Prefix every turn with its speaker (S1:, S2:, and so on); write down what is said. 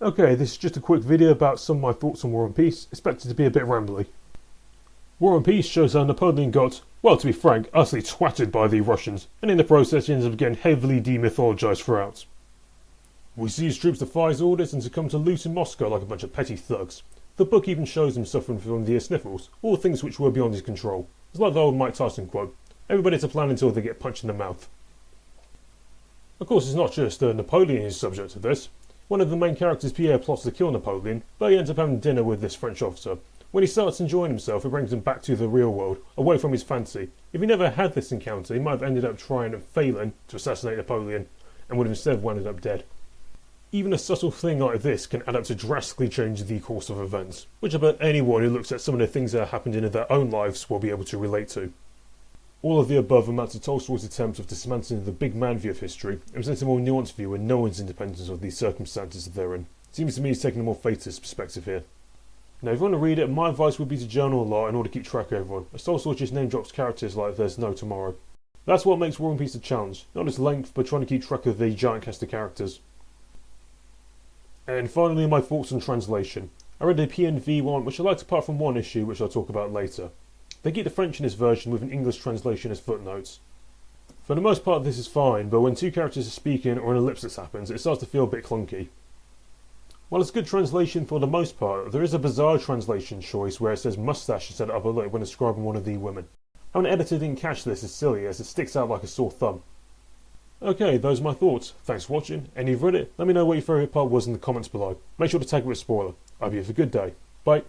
S1: Okay, this is just a quick video about some of my thoughts on War and Peace, expected to be a bit rambly. War and Peace shows how Napoleon got, well to be frank, utterly twatted by the Russians, and in the process he ends up getting heavily demythologised throughout. We see his troops defy his orders and succumb to loot in Moscow like a bunch of petty thugs. The book even shows him suffering from the sniffles, all things which were beyond his control. It's like the old Mike Tyson quote, everybody's a plan until they get punched in the mouth. Of course, it's not just Napoleon who's subject to this. One of the main characters, Pierre, plots to kill Napoleon, but he ends up having dinner with this French officer. When he starts enjoying himself, it brings him back to the real world, away from his fancy. If he never had this encounter, he might have ended up trying and failing to assassinate Napoleon, and would have instead ended up dead. Even a subtle thing like this can add up to drastically change the course of events, which I bet anyone who looks at some of the things that happened in their own lives will be able to relate to. All of the above amounts to Tolstoy's attempt of dismantling the big man view of history and presenting a more nuanced view and no one's independence of the circumstances they're in. Seems to me he's taking a more fatist perspective here. Now if you want to read it, my advice would be to journal a lot in order to keep track of everyone, as Tolstoy just name drops characters like there's no tomorrow. That's what makes War and Peace a challenge, not its length but trying to keep track of the giant cast of characters. And finally my thoughts on translation. I read the PNV one which I liked apart from one issue which I'll talk about later. They keep the French in this version with an English translation as footnotes. For the most part this is fine, but when two characters are speaking or an ellipsis happens, it starts to feel a bit clunky. While it's a good translation for the most part, there is a bizarre translation choice where it says moustache instead of upper lip when describing one of the women. How an editor didn't catch this is silly as it sticks out like a sore thumb. Okay, those are my thoughts. Thanks for watching, and if you've read it, let me know what your favourite part was in the comments below. Make sure to tag it with a spoiler. I hope you have a good day. Bye.